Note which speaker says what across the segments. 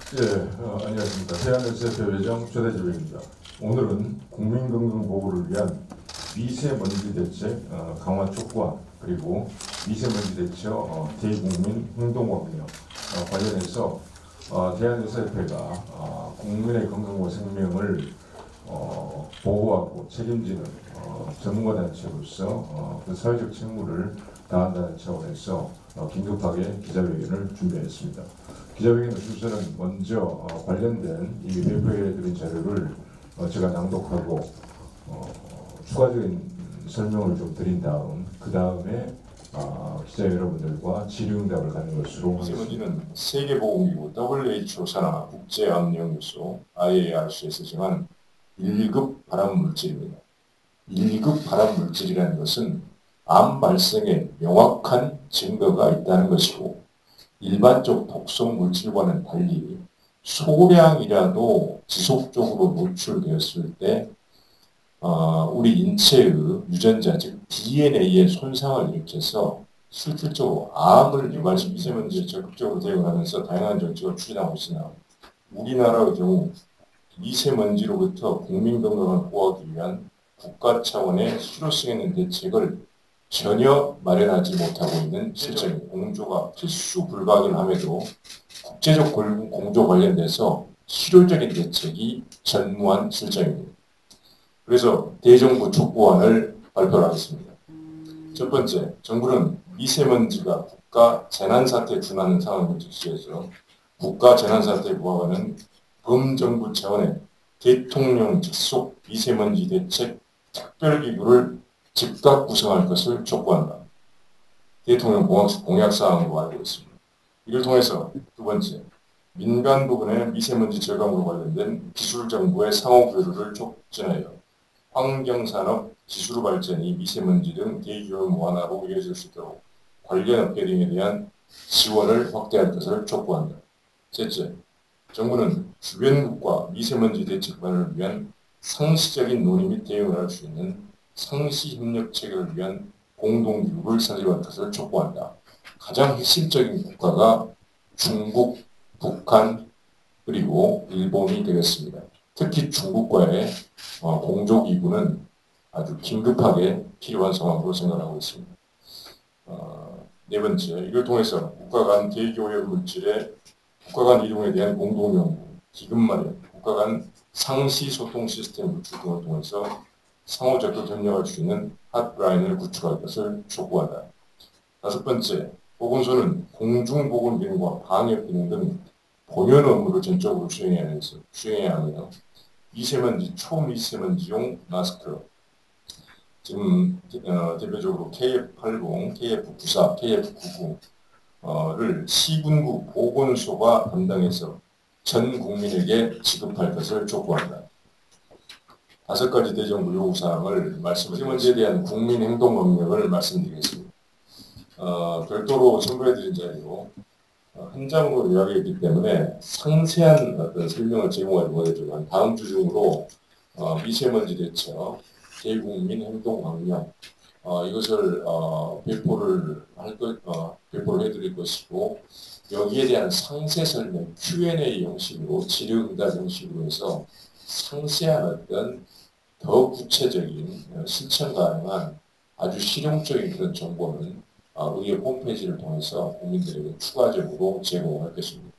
Speaker 1: 안녕하십니까. 대한역사협회회장 최대재입니다. 오늘은 국민건강보호를 위한 미세먼지 대책 강화 촉구와 그리고 미세먼지 대처 대국민 행동법령 관련해서 대한역사협회가 국민의 건강과 생명을 보호하고 책임지는 전문가 단체로서 그 사회적 책무를 다한다는 차원에서 긴급하게 기자회견을 준비했습니다. 기자회견의 순서는 먼저 관련된 이 배포해드린 자료를 제가 낭독하고 추가적인 설명을 좀 드린 다음 그 다음에 기자 여러분들과 질의응답을 갖는 것으로 하겠습니다.
Speaker 2: 미세먼지는 세계보건기구 WHO 산하 국제암연구소 IARC에서 정한 1급 발암물질입니다. 1급 발암물질이라는 것은 암 발생에 명확한 증거가 있다는 것이고 일반적 독성 물질과는 달리 소량이라도 지속적으로 노출되었을 때 우리 인체의 유전자, 즉 DNA에 손상을 일으켜서 실질적으로 암을 유발시키는 미세먼지에 적극적으로 대응하면서 다양한 정책을 추진하고 있으나 우리나라의 경우 미세먼지로부터 국민 건강을 보호하기 위한 국가 차원의 실효성 있는 대책을 전혀 마련하지 못하고 있는 실정입니다. 공조가 필수 불가하긴 함에도 국제적 공조 관련돼서 실효적인 대책이 전무한 실정입니다. 그래서 대정부 촉구안을 발표하겠습니다. 첫 번째, 정부는 미세먼지가 국가 재난사태에 준하는 상황을 직시해서 국가 재난사태에 부합하는 범정부 차원의 대통령 직속 미세먼지 대책 특별기구를 즉각 구성할 것을 촉구한다. 대통령 공약사항으로 알고 있습니다. 이를 통해서 두 번째, 민간 부분의 미세먼지 절감으로 관련된 기술정보의 상호교류를 촉진하여 환경산업 기술 발전이 미세먼지 등 대기오염 완화로 이어질 수 있도록 관련 업계 등에 대한 지원을 확대할 것을 촉구한다. 셋째, 정부는 주변국과 미세먼지 대책 관련을 위한 상시적인 논의 및 대응을 할 수 있는 상시협력 체계를 위한 공동기구를 설립할 것을 촉구한다. 가장 핵심적인 국가가 중국, 북한, 그리고 일본이 되겠습니다. 특히 중국과의 공조기구는 아주 긴급하게 필요한 상황으로 생각하고 있습니다. 네 번째, 이를 통해서 국가 간 대기오염 물질의 국가 간 이동에 대한 공동연구, 기금 마련, 국가 간 상시 소통 시스템 구축 등을 통해서 상호적으로 협력할 수 있는 핫라인을 구축할 것을 촉구한다. 다섯 번째, 보건소는 공중보건 기능과 방역 기능 등 본연 업무를 전적으로 수행해야 하며 미세먼지, 초미세먼지용 마스크, 지금 대표적으로 KF80, KF94, KF99를 시군구 보건소가 담당해서 전 국민에게 지급할 것을 촉구한다. 다섯 가지 대정부 요구사항을 미세먼지에 대한 국민행동명령을 말씀드리겠습니다. 별도로 첨부해드린 자료로 한 장으로 요약했기 때문에 상세한 어떤 설명을 제공하지 못했지만 다음 주 중으로 미세먼지 대처, 대국민 행동 강령 이것을 배포를 해드릴 것이고 여기에 대한 상세 설명 Q&A 형식으로 질의응답 형식으로 해서 상세한 어떤 더 구체적인 실천 가능한 아주 실용적인 그런 정보는 의회 홈페이지를 통해서 국민들에게 추가적으로 제공할 것입니다.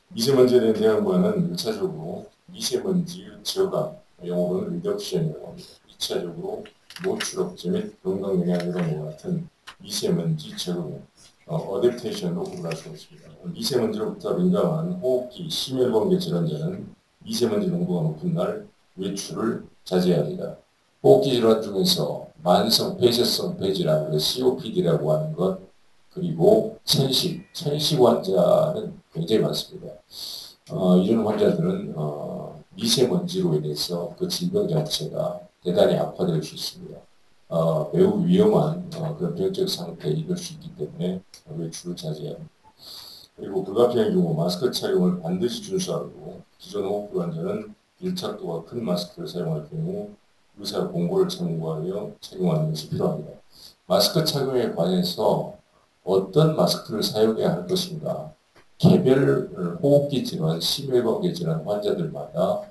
Speaker 2: 미세먼지에 대한 대응과는 1차적으로 미세먼지 저감, 영어로는 리덕션이라고 합니다. 2차적으로 노출 억제 및 건강 영향 이론과 같은 미세먼지 적응, 어댑테이션으로 구분할 수 있습니다. 미세먼지로부터 민감한 호흡기 심혈관계 질환자는 미세먼지 농도가 높은 날 외출을 자제해야 합니다. 호흡기 질환 중에서 만성 폐쇄성 폐질환, COPD라고 하는 것, 그리고 천식 환자는 굉장히 많습니다. 이런 환자들은 미세먼지로 인해서 그 질병 자체가 대단히 악화될 수 있습니다. 매우 위험한 그런 병적 상태에 이를 수 있기 때문에 외출을 자제해야 합니다. 그리고 불가피한 경우 마스크 착용을 반드시 준수하고 기존 호흡기 환자는 밀착도가 큰 마스크를 사용할 경우 의사 공고를 참고하여 착용하는 것이 필요합니다. 마스크 착용에 관해서 어떤 마스크를 사용해야 할 것인가 개별 호흡기 질환, 심혈관계 질환 환자들마다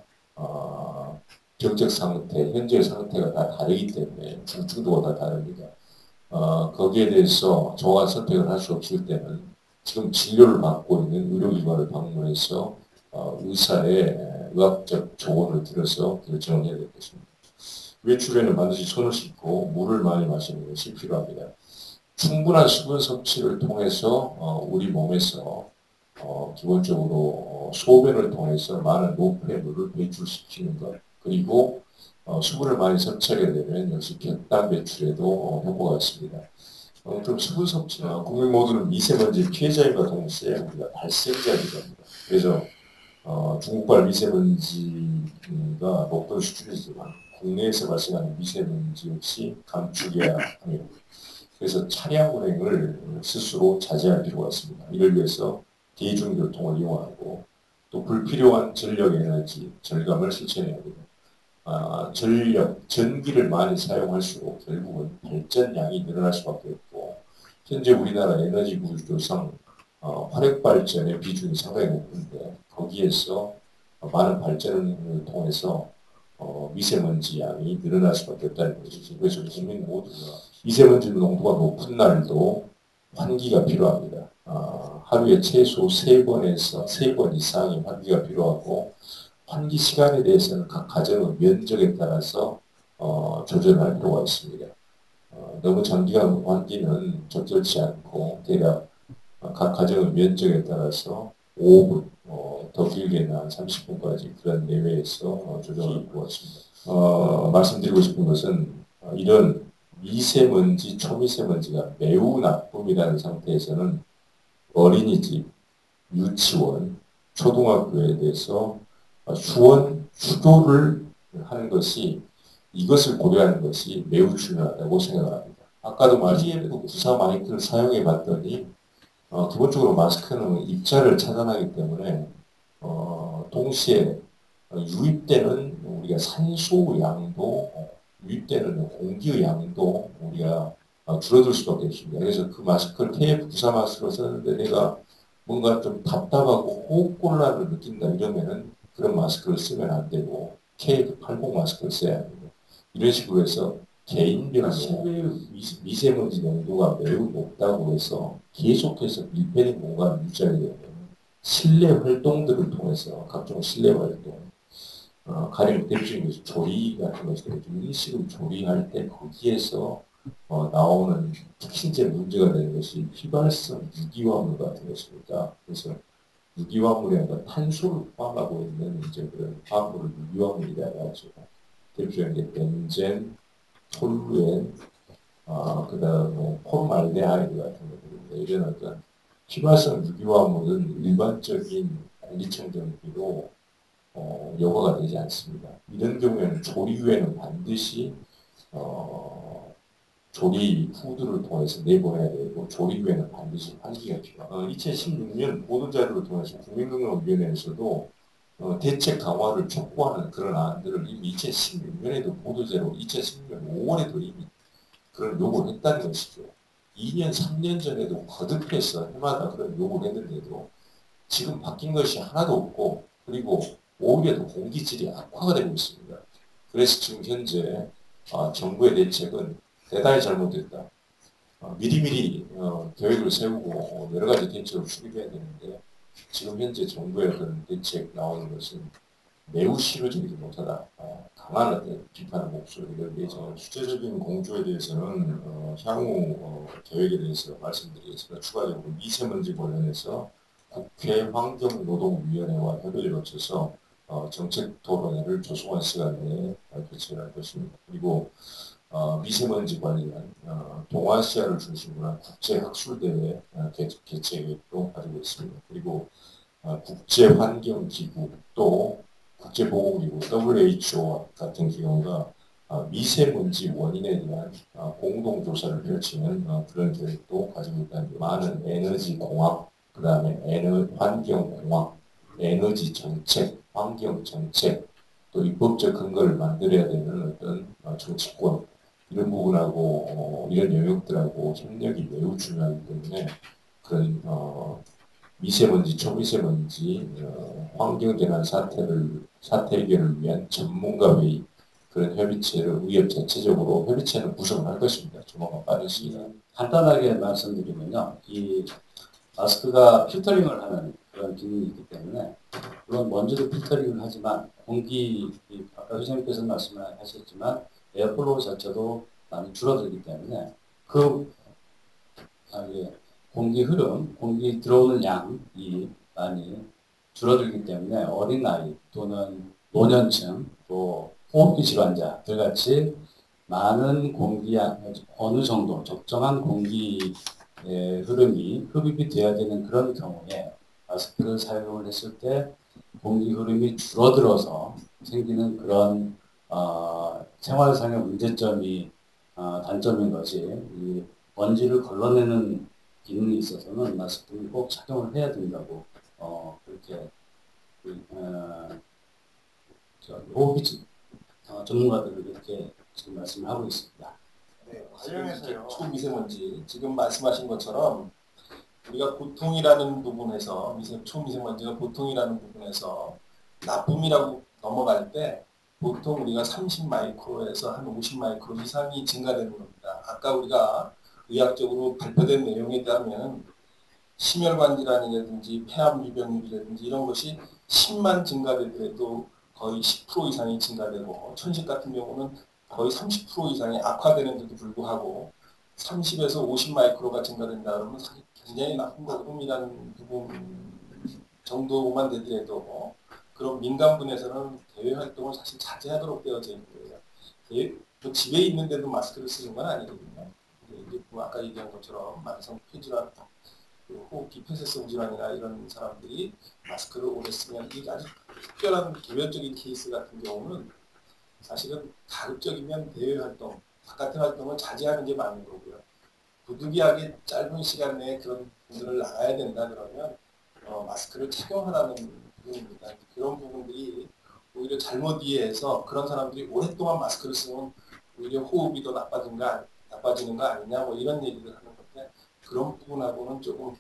Speaker 2: 병적 상태, 현재 상태가 다 다르기 때문에 중증도가 다 다릅니다. 거기에 대해서 정확한 선택을 할 수 없을 때는 지금 진료를 받고 있는 의료기관을 방문해서 의사의 의학적 조언을 들어서 결정을 해야 되겠습니다. 외출에는 반드시 손을 씻고 물을 많이 마시는 것이 필요합니다. 충분한 수분 섭취를 통해서 우리 몸에서 기본적으로 소변을 통해서 많은 노폐물을 배출시키는 것, 그리고 수분을 많이 섭취하게 되면 역시 객단 배출에도 효과가 있습니다. 좀 수분 섭취나 국민 모두는 미세먼지 피해자임과 동시에 우리가 발생자이기도 합니다. 그래서 중국발 미세먼지가 높은 수준이지만 국내에서 발생하는 미세먼지 역시 감축해야 합니다. 그래서 차량 운행을 스스로 자제할 필요가 있습니다. 이를 위해서 대중교통을 이용하고 또 불필요한 전력 에너지 절감을 실천해야 됩니다. 전기를 많이 사용할수록 결국은 발전량이 늘어날 수밖에 없고 현재 우리나라 에너지 구조상 화력 발전의 비중이 상당히 높은데 거기에서 많은 발전을 통해서 미세먼지 양이 늘어날 수밖에 없다는 것이죠. 그래서 국민 모두가 미세먼지 농도가 높은 날도 환기가 필요합니다. 하루에 최소 3번에서 3번 이상의 환기가 필요하고 환기 시간에 대해서는 각 가정의 면적에 따라서 조절할 필요가 있습니다. 너무 장기간 환기는 적절치 않고 대략 각 가정의 면적에 따라서 5분, 더 길게는 한 30분까지 그런 내외에서 조정할 필요가 있습니다. 말씀드리고 싶은 것은 이런 미세먼지, 초미세먼지가 매우 나쁨이라는 상태에서는 어린이집, 유치원, 초등학교에 대해서 수교를 하는 것이 이것을 고려하는 것이 매우 중요하다고 생각합니다. 아까도 말씀드린994 마이크를 사용해 봤더니 기본적으로 마스크는 입자를 차단하기 때문에 동시에 유입되는 우리가 산소 양도 유입되는 공기의 양도 우리가 줄어들 수밖에 없습니다. 그래서 그 마스크를 KF94 마스크를 썼는데 내가 뭔가 좀 답답하고 호흡곤란을 느낀다 이러면은 그런 마스크를 쓰면 안 되고 KF80 마스크를 써야 합니다. 이런 식으로 해서 개인별로 실외 미세먼지 농도가 매우 높다고 해서 계속해서 밀폐된 공간을 유지하게 되면 실내 활동들을 통해서 각종 실내 활동, 가령 대표적인 것이 조리 같은 것이 되죠. 음식을 조리할 때 거기에서 나오는 특히 이제 문제가 되는 것이 휘발성 유기화물 같은 것입니다. 그래서 유기화물에 탄소를 포함하고 있는 이제 그런 화물을 유기화물이라고 하죠. 대표적인 게 벤젠, 톨루엔, 그다음에 폼알데하이드 같은 것들인데 이런 어떤 휘발성 유기화물은 일반적인 공기청정기로 여과가 되지 않습니다. 이런 경우에는 조리 후에는 반드시 조리 후드를 통해서 내보내야 되고 조리 후에는 반드시 환기가 필요합니다. 2016년 보도자료를 통해서 국민건강위원회에서도 대책 강화를 촉구하는 그런 안들을 이미 2016년에도 보도자료 2016년 5월에도 이미 그런 요구를 했다는 것이죠. 2년, 3년 전에도 거듭해서 해마다 그런 요구를 했는데도 지금 바뀐 것이 하나도 없고 그리고 오히려 더 공기질이 악화가 되고 있습니다. 그래서 지금 현재 정부의 대책은 대단히 잘못됐다. 미리미리 계획을 세우고 여러 가지 대책을 수립해야 되는데 지금 현재 정부의 그런 대책 나오는 것은 매우 실효적이지 못하다. 강한 어떤 비판의 목소리를 내서 수재적인 공조에 대해서는 향후 계획에 대해서 말씀드리겠습니다. 추가적으로 미세먼지 관련해서 국회 환경노동위원회와 협의를 거쳐서 정책 토론회를 조성한 시간 내에 개최할 것입니다. 그리고 미세먼지 관련 동아시아를 중심으로 한 국제학술대회 개최 계획도 가지고 있습니다. 그리고 국제환경기구 또 국제보건기구 WHO 같은 기관과 미세먼지 원인에 대한 공동조사를 펼치는 그런 계획도 가지고 있다는 많은 에너지 공학, 그 다음에 환경공학, 에너지 정책, 환경 정책, 또 입법적 근거를 만들어야 되는 어떤 정치권 이런 부분하고 이런 영역들하고 협력이 매우 중요하기 때문에 그런 미세먼지, 초미세먼지, 환경재난 사태 해결을 위한 전문가 회의, 그런 협의체를 의협 전체적으로 협의체는 구성을 할 것입니다. 조만간 빠른 시기에.
Speaker 3: 간단하게 말씀드리면요. 이 마스크가 필터링을 하는 그런 기능이 있기 때문에 물론 먼지도 필터링을 하지만 아까 회장님께서 말씀하셨지만 에어플로우 자체도 많이 줄어들기 때문에 공기 흐름, 공기 들어오는 양이 많이 줄어들기 때문에 어린아이 또는 노년층 또 호흡기 질환자들 같이 많은 어느 정도 적정한 공기 흐름이 흡입이 돼야 되는 그런 경우에 마스크를 사용을 했을 때 공기 흐름이 줄어들어서 생기는 그런 생활상의 문제점이 단점인 것이 이 먼지를 걸러내는 기능이 있어서는 마스크를 꼭 착용을 해야 된다고 그렇게 호흡기 전문가들을 이렇게 지금 말씀을 하고 있습니다.
Speaker 4: 네, 관련해서요. 초미세먼지 지금 말씀하신 것처럼 우리가 보통이라는 부분에서 초미세먼지가 보통이라는 부분에서 나쁨이라고 넘어갈 때 보통 우리가 30 마이크로에서 한 50 마이크로 이상이 증가되는 겁니다. 아까 우리가 의학적으로 발표된 내용에 따르면 심혈관 질환이라든지 폐암 유병률이라든지 이런 것이 10만 증가되더라도 거의 10% 이상이 증가되고 천식 같은 경우는 거의 30% 이상이 악화되는데도 불구하고 30에서 50 마이크로가 증가된다 그러면 굉장히 나쁜 거품이라는 부분 정도만 되더라도 그런 민간분에서는 대외 활동을 사실 자제하도록 되어져 있는 거예요. 집에 있는데도 마스크를 쓰는 건 아니거든요. 이제 아까 얘기한 것처럼 만성 폐질환, 호흡기 폐쇄성 질환이나 이런 사람들이 마스크를 오래 쓰면 이게 아주 특별한 개별적인 케이스 같은 경우는 사실은 가급적이면 대외 활동, 바깥의 활동을 자제하는 게 맞는 거고요. 부득이하게 짧은 시간 내에 그런 분들을 나가야 된다 그러면 마스크를 착용하라는 부분입니다. 그런 부분들이 오히려 잘못 이해해서 그런 사람들이 오랫동안 마스크를 쓰면 오히려 호흡이 더 나빠지는 거 아니냐 뭐 이런 얘기를 하는 건데 그런 부분하고는 조금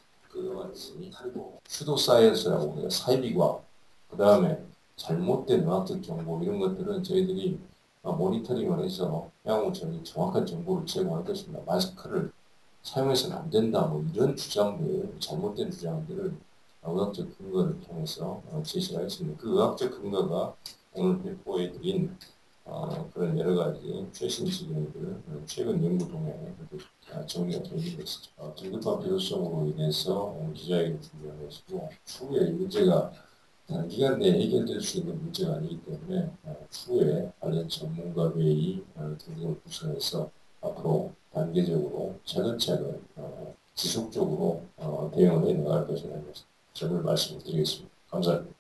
Speaker 4: 다르고
Speaker 2: 슈도사이언스라고 해요. 사이비과학. 그 다음에 잘못된 의학적 정보 이런 것들은 저희들이 모니터링을 해서 향후 정확한 정보를 제공할 것입니다. 마스크를 사용해서는 안 된다 뭐 이런 주장들, 잘못된 주장들을 의학적 근거를 통해서 제시를 하겠습니다. 그 의학적 근거가 오늘 배포해드린 그런 여러 가지 최신 지경들, 최근 연구 동향 정리가 되는 것이죠. 긴급한 필요성으로 인해서 기자회견 준비하고 있고 추후에 이 문제가 단기간 내에 해결될 수 있는 문제가 아니기 때문에 추후에 관련 전문가 회의 등등을 구성해서 앞으로 단계적으로 차근차근 지속적으로 대응을 해 나갈 것이라는 점을 말씀드리겠습니다. 감사합니다.